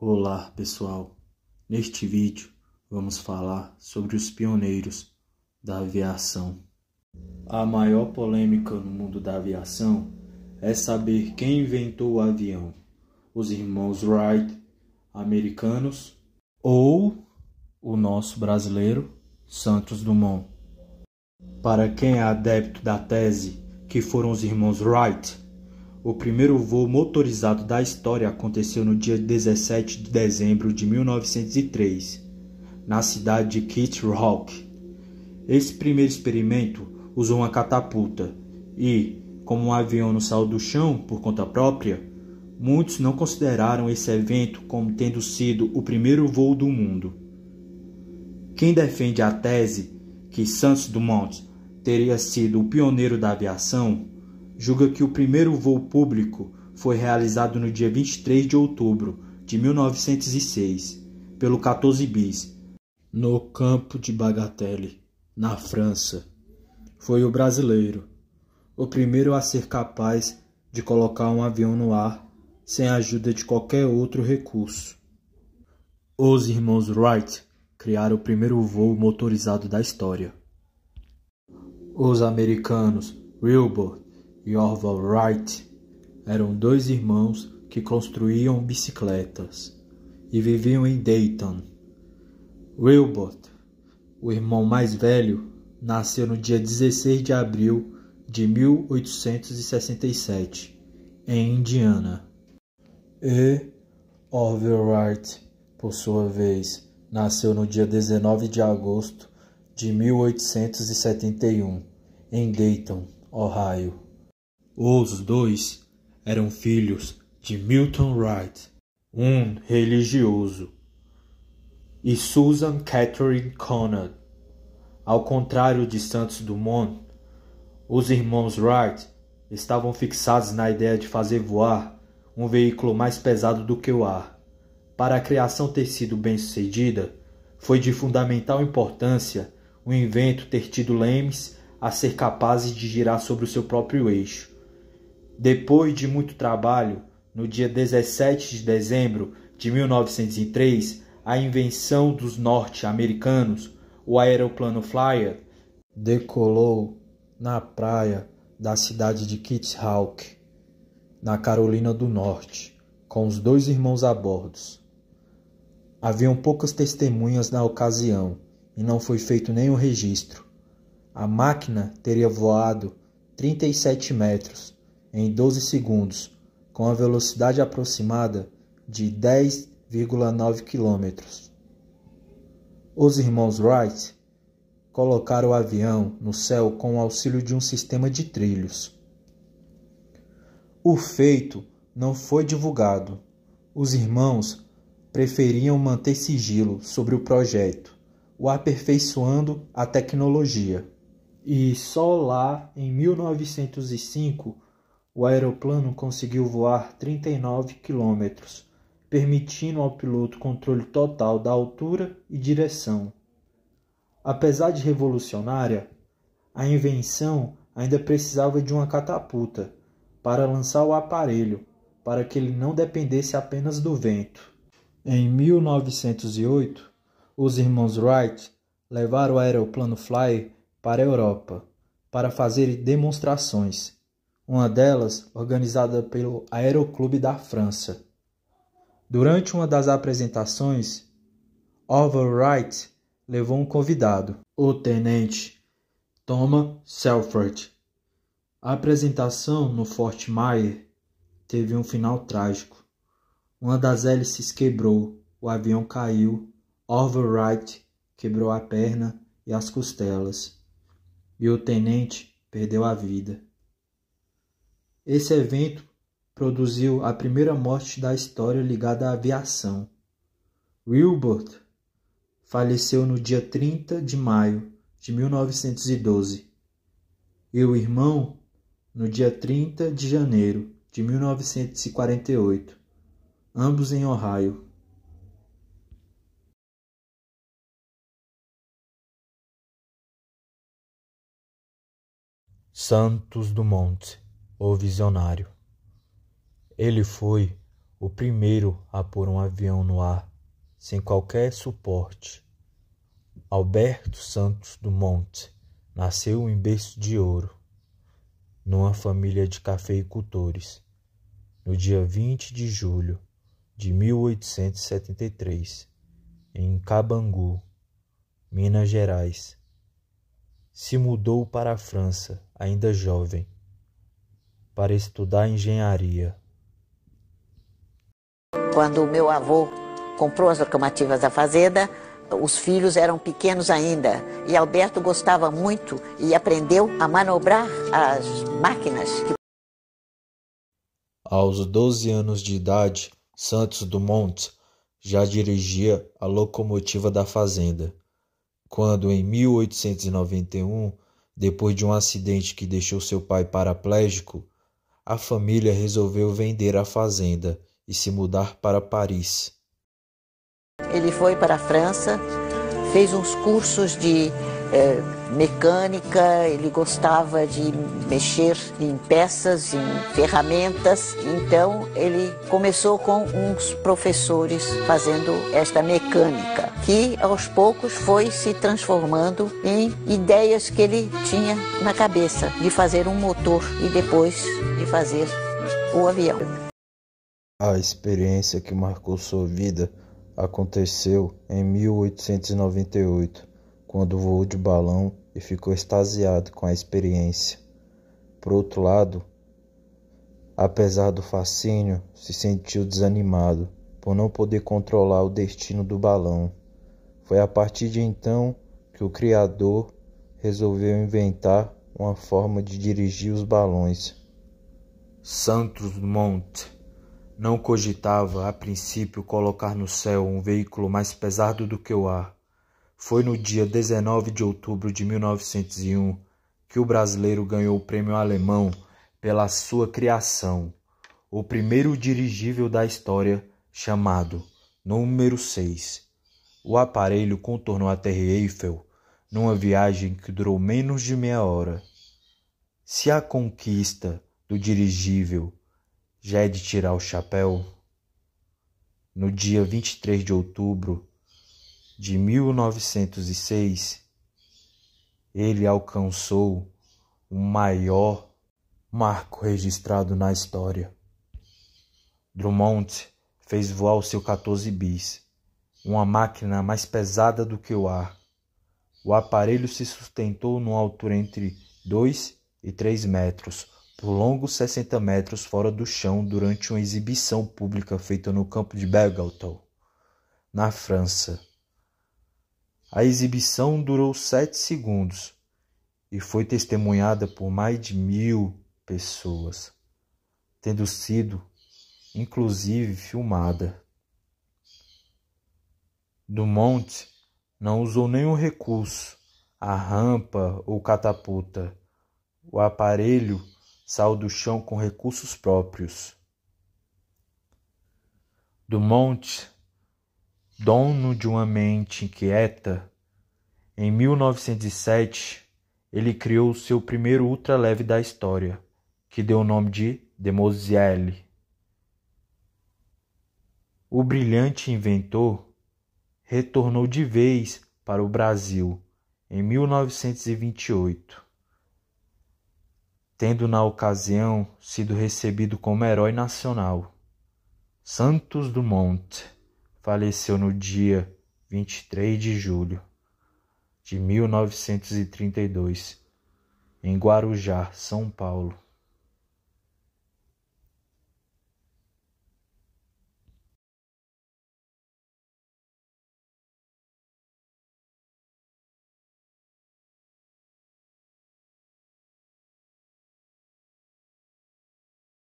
Olá pessoal, neste vídeo vamos falar sobre os pioneiros da aviação. A maior polêmica no mundo da aviação é saber quem inventou o avião, os irmãos Wright, americanos, ou o nosso brasileiro Santos Dumont. Para quem é adepto da tese que foram os irmãos Wright, o primeiro voo motorizado da história aconteceu no dia 17 de dezembro de 1903, na cidade de Kitty Hawk. Esse primeiro experimento usou uma catapulta e, como o avião não saiu do chão por conta própria, muitos não consideraram esse evento como tendo sido o primeiro voo do mundo. Quem defende a tese que Santos Dumont teria sido o pioneiro da aviação julga que o primeiro voo público foi realizado no dia 23 de outubro de 1906, pelo 14 bis, no campo de Bagatelle, na França. Foi o brasileiro, o primeiro a ser capaz de colocar um avião no ar sem a ajuda de qualquer outro recurso. Os irmãos Wright criaram o primeiro voo motorizado da história. Os americanos Wilbur e Orville Wright eram dois irmãos que construíam bicicletas e viviam em Dayton. Wilbur, o irmão mais velho, nasceu no dia 16 de abril de 1867, em Indiana. E Orville Wright, por sua vez, nasceu no dia 19 de agosto de 1871, em Dayton, Ohio. Os dois eram filhos de Milton Wright, um religioso, e Susan Catherine Conrad. Ao contrário de Santos Dumont, os irmãos Wright estavam fixados na ideia de fazer voar um veículo mais pesado do que o ar. Para a criação ter sido bem-sucedida, foi de fundamental importância o invento ter tido lemes a ser capazes de girar sobre o seu próprio eixo. Depois de muito trabalho, no dia 17 de dezembro de 1903, a invenção dos norte-americanos, o aeroplano Flyer, decolou na praia da cidade de Kitty Hawk, na Carolina do Norte, com os dois irmãos a bordo. Haviam poucas testemunhas na ocasião e não foi feito nenhum registro. A máquina teria voado 37 metros em 12 segundos, com a velocidade aproximada de 10,9 km. Os irmãos Wright colocaram o avião no céu com o auxílio de um sistema de trilhos. O feito não foi divulgado. Os irmãos preferiam manter sigilo sobre o projeto, o aperfeiçoando a tecnologia. E só lá, em 1905, o aeroplano conseguiu voar 39 km, permitindo ao piloto controle total da altura e direção. Apesar de revolucionária, a invenção ainda precisava de uma catapulta para lançar o aparelho, para que ele não dependesse apenas do vento. Em 1908, os irmãos Wright levaram o aeroplano Flyer para a Europa para fazer demonstrações, uma delas organizada pelo Aeroclube da França. Durante uma das apresentações, Orville Wright levou um convidado, o tenente Thomas Selfridge. A apresentação no Fort Myer teve um final trágico. Uma das hélices quebrou, o avião caiu, Orville Wright quebrou a perna e as costelas, e o tenente perdeu a vida. Esse evento produziu a primeira morte da história ligada à aviação. Wilbur faleceu no dia 30 de maio de 1912 e o irmão no dia 30 de janeiro de 1948, ambos em Ohio. Santos Dumont, o visionário. Ele foi o primeiro a pôr um avião no ar, sem qualquer suporte. Alberto Santos Dumont nasceu em berço de ouro, numa família de cafeicultores, no dia 20 de julho de 1873, em Cabangu, Minas Gerais. Se mudou para a França, ainda jovem, para estudar engenharia. Quando o meu avô comprou as locomotivas da fazenda, os filhos eram pequenos ainda, e Alberto gostava muito e aprendeu a manobrar as máquinas. Aos 12 anos de idade, Santos Dumont já dirigia a locomotiva da fazenda, quando em 1891, depois de um acidente que deixou seu pai paraplégico, a família resolveu vender a fazenda e se mudar para Paris. Ele foi para a França, fez uns cursos de mecânica, ele gostava de mexer em peças, em ferramentas, então ele começou com uns professores fazendo esta mecânica, que aos poucos foi se transformando em ideias que ele tinha na cabeça, de fazer um motor e depois de fazer o avião. A experiência que marcou sua vida aconteceu em 1898, quando voou de balão e ficou extasiado com a experiência. Por outro lado, apesar do fascínio, se sentiu desanimado por não poder controlar o destino do balão. Foi a partir de então que o criador resolveu inventar uma forma de dirigir os balões. Santos Dumont não cogitava, a princípio, colocar no céu um veículo mais pesado do que o ar. Foi no dia 19 de outubro de 1901 que o brasileiro ganhou o prêmio alemão pela sua criação, o primeiro dirigível da história, chamado Número 6. O aparelho contornou a Torre Eiffel numa viagem que durou menos de meia hora. Se a conquista do dirigível já é de tirar o chapéu, no dia 23 de outubro de 1906, ele alcançou o maior marco registrado na história. Dumont fez voar o seu 14 bis, uma máquina mais pesada do que o ar. O aparelho se sustentou numa altura entre 2 e 3 metros, por longos 60 metros fora do chão, durante uma exibição pública feita no campo de Bagatelle, na França. A exibição durou 7 segundos e foi testemunhada por mais de 1000 pessoas, tendo sido, inclusive, filmada. Dumont não usou nenhum recurso, a rampa ou catapulta. O aparelho saiu do chão com recursos próprios. Dumont, dono de uma mente inquieta, em 1907, ele criou o seu primeiro ultraleve da história, que deu o nome de Demoiselle. O brilhante inventor retornou de vez para o Brasil em 1928, tendo na ocasião sido recebido como herói nacional. Santos Dumont faleceu no dia 23 de julho de 1932, em Guarujá, São Paulo.